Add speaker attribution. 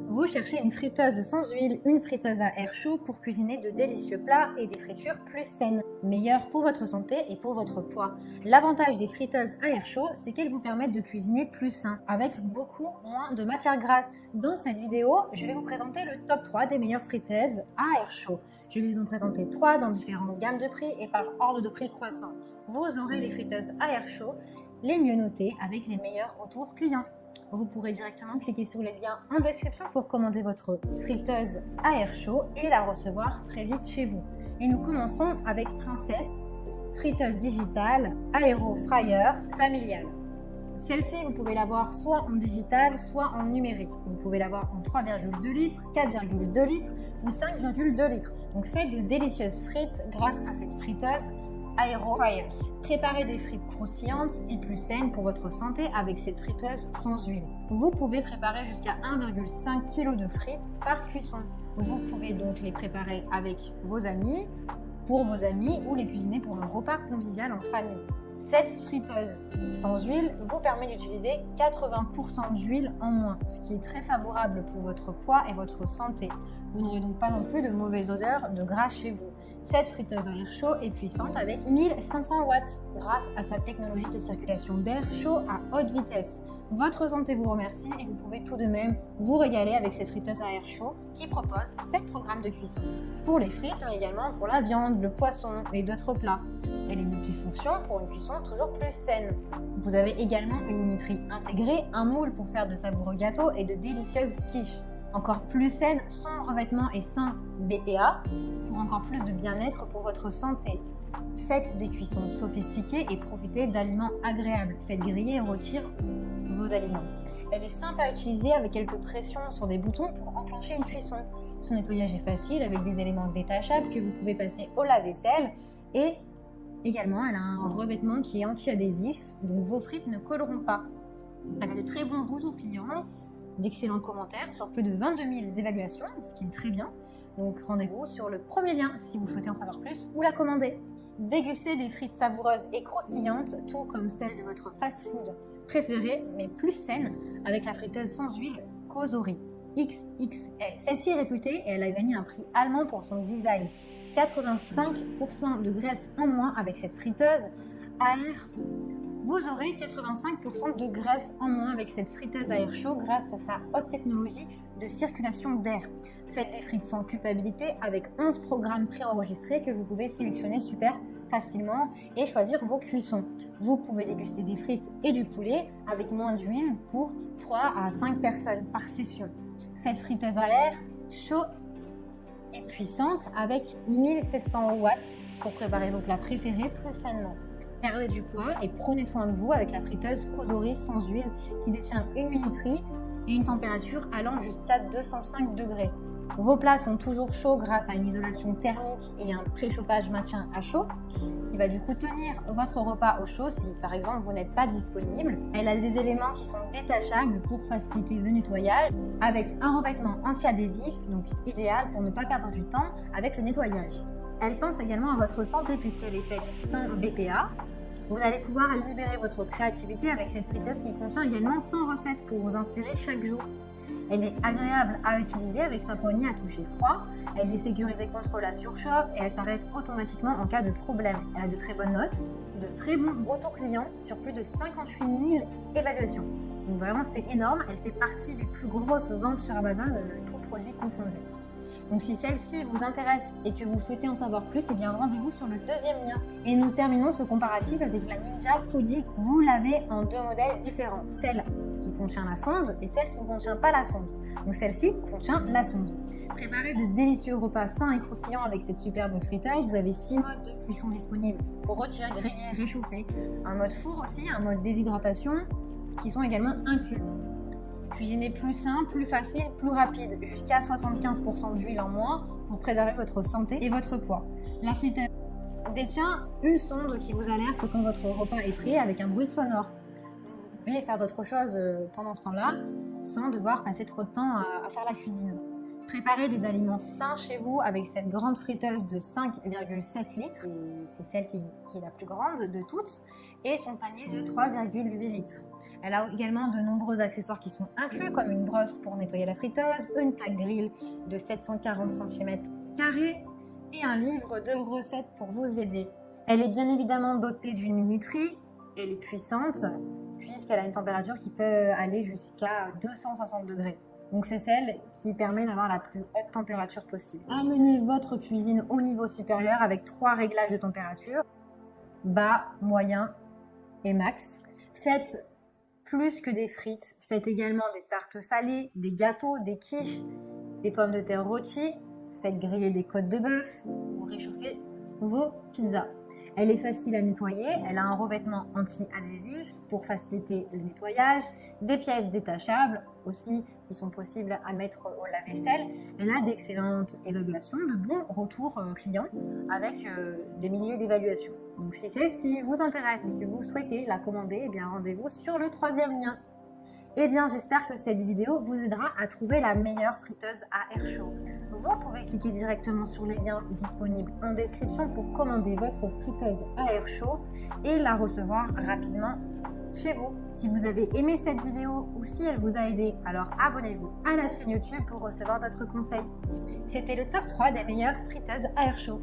Speaker 1: Vous cherchez une friteuse sans huile, une friteuse à air chaud pour cuisiner de délicieux plats et des fritures plus saines, meilleures pour votre santé et pour votre poids. L'avantage des friteuses à air chaud, c'est qu'elles vous permettent de cuisiner plus sain, avec beaucoup moins de matière grasse. Dans cette vidéo, je vais vous présenter le top 3 des meilleures friteuses à air chaud. Je vais vous en présenter 3 dans différentes gammes de prix et par ordre de prix croissant. Vous aurez les friteuses à air chaud les mieux notées avec les meilleurs retours clients. Vous pourrez directement cliquer sur les liens en description pour commander votre friteuse à air chaud et la recevoir très vite chez vous. Et nous commençons avec Princess, friteuse digitale, aéro fryer familiale. Celle-ci, vous pouvez l'avoir soit en digital, soit en numérique. Vous pouvez l'avoir en 3,2 litres, 4,2 litres ou 5,2 litres. Donc faites de délicieuses frites grâce à cette friteuse aéro fryer. Préparez des frites croustillantes et plus saines pour votre santé avec cette friteuse sans huile. Vous pouvez préparer jusqu'à 1,5 kg de frites par cuisson. Vous pouvez donc les préparer avec vos amis, pour vos amis ou les cuisiner pour un repas convivial en famille. Cette friteuse sans huile vous permet d'utiliser 80% d'huile en moins, ce qui est très favorable pour votre poids et votre santé. Vous n'aurez donc pas non plus de mauvaise odeur de gras chez vous. Cette friteuse à air chaud est puissante avec 1500 watts grâce à sa technologie de circulation d'air chaud à haute vitesse. Votre santé vous remercie et vous pouvez tout de même vous régaler avec cette friteuse à air chaud qui propose 7 programmes de cuisson. Pour les frites, mais également pour la viande, le poisson et d'autres plats. Elle est multifonction pour une cuisson toujours plus saine. Vous avez également une minuterie intégrée, un moule pour faire de savoureux gâteaux et de délicieuses quiches. Encore plus saine, sans revêtement et sans BPA, pour encore plus de bien-être pour votre santé. Faites des cuissons sophistiquées et profitez d'aliments agréables. Faites griller et rôtir vos aliments. Elle est simple à utiliser avec quelques pressions sur des boutons pour enclencher une cuisson. Son nettoyage est facile avec des éléments détachables que vous pouvez passer au lave-vaisselle et également elle a un revêtement qui est anti-adhésif, donc vos frites ne colleront pas. Elle a de très bons retours clients, d'excellents commentaires sur plus de 22 000 évaluations, ce qui est très bien. Donc rendez-vous sur le premier lien si vous souhaitez en savoir plus ou la commander. Dégustez des frites savoureuses et croustillantes, tout comme celles de votre fast-food préférée, mais plus saine, avec la friteuse sans huile Cosori XXL. Celle-ci est réputée et elle a gagné un prix allemand pour son design. 85% de graisse en moins avec cette friteuse à air. Vous aurez 85% de graisse en moins avec cette friteuse à air chaud grâce à sa haute technologie de circulation d'air. Faites des frites sans culpabilité avec 11 programmes préenregistrés que vous pouvez sélectionner super facilement et choisir vos cuissons. Vous pouvez déguster des frites et du poulet avec moins d'huile pour 3 à 5 personnes par session. Cette friteuse à air chaud et puissante avec 1700 watts pour préparer vos plats préférés plus sainement. Perdez du poids et prenez soin de vous avec la friteuse Cosori sans huile qui détient une minuterie et une température allant jusqu'à 205 degrés. Vos plats sont toujours chauds grâce à une isolation thermique et un préchauffage maintien à chaud qui va du coup tenir votre repas au chaud si par exemple vous n'êtes pas disponible. Elle a des éléments qui sont détachables pour faciliter le nettoyage avec un revêtement anti-adhésif, donc idéal pour ne pas perdre du temps avec le nettoyage. Elle pense également à votre santé puisqu'elle est faite sans BPA. Vous allez pouvoir libérer votre créativité avec cette friteuse qui contient également 100 recettes pour vous inspirer chaque jour. Elle est agréable à utiliser avec sa poignée à toucher froid. Elle est sécurisée contre la surchauffe et elle s'arrête automatiquement en cas de problème. Elle a de très bonnes notes, de très bons retours clients sur plus de 58 000 évaluations. Donc vraiment c'est énorme, elle fait partie des plus grosses ventes sur Amazon, tout produit confondu. Donc si celle-ci vous intéresse et que vous souhaitez en savoir plus, eh bien rendez-vous sur le deuxième lien. Et nous terminons ce comparatif avec la Ninja Foodi. Vous l'avez en 2 modèles différents, celle qui contient la sonde et celle qui ne contient pas la sonde. Donc celle-ci contient la sonde. Préparez de délicieux repas sains et croustillants avec cette superbe friteuse. Vous avez 6 modes de cuisson disponibles pour rôtir, griller, réchauffer. Un mode four aussi, un mode déshydratation qui sont également inclus. Cuisiner plus sain, plus facile, plus rapide, jusqu'à 75% d'huile en moins pour préserver votre santé et votre poids. La friteuse détient une sonde qui vous alerte quand votre repas est prêt avec un bruit sonore. Vous pouvez faire d'autres choses pendant ce temps-là sans devoir passer trop de temps à faire la cuisine. Préparez des aliments sains chez vous avec cette grande friteuse de 5,7 litres, c'est celle qui est la plus grande de toutes, et son panier de 3,8 litres. Elle a également de nombreux accessoires qui sont inclus, comme une brosse pour nettoyer la friteuse, une plaque grill de 740 cm² et un livre de recettes pour vous aider. Elle est bien évidemment dotée d'une minuterie, elle est puissante puisqu'elle a une température qui peut aller jusqu'à 260 degrés. Donc c'est celle qui permet d'avoir la plus haute température possible. Amenez votre cuisine au niveau supérieur avec 3 réglages de température, bas, moyen et max. Faites plus que des frites, faites également des tartes salées, des gâteaux, des quiches, des pommes de terre rôties, faites griller des côtes de bœuf ou réchauffez vos pizzas. Elle est facile à nettoyer, elle a un revêtement anti-adhésif pour faciliter le nettoyage, des pièces détachables aussi qui sont possibles à mettre au lave-vaisselle. Elle a d'excellentes évaluations, de bons retours clients avec des milliers d'évaluations. Donc si celle-ci vous intéresse et que vous souhaitez la commander, eh bien rendez-vous sur le 3e lien. Eh bien, j'espère que cette vidéo vous aidera à trouver la meilleure friteuse à air chaud. Vous pouvez cliquer directement sur les liens disponibles en description pour commander votre friteuse à air chaud et la recevoir rapidement chez vous. Si vous avez aimé cette vidéo ou si elle vous a aidé, alors abonnez-vous à la chaîne YouTube pour recevoir d'autres conseils. C'était le top 3 des meilleures friteuses à air chaud.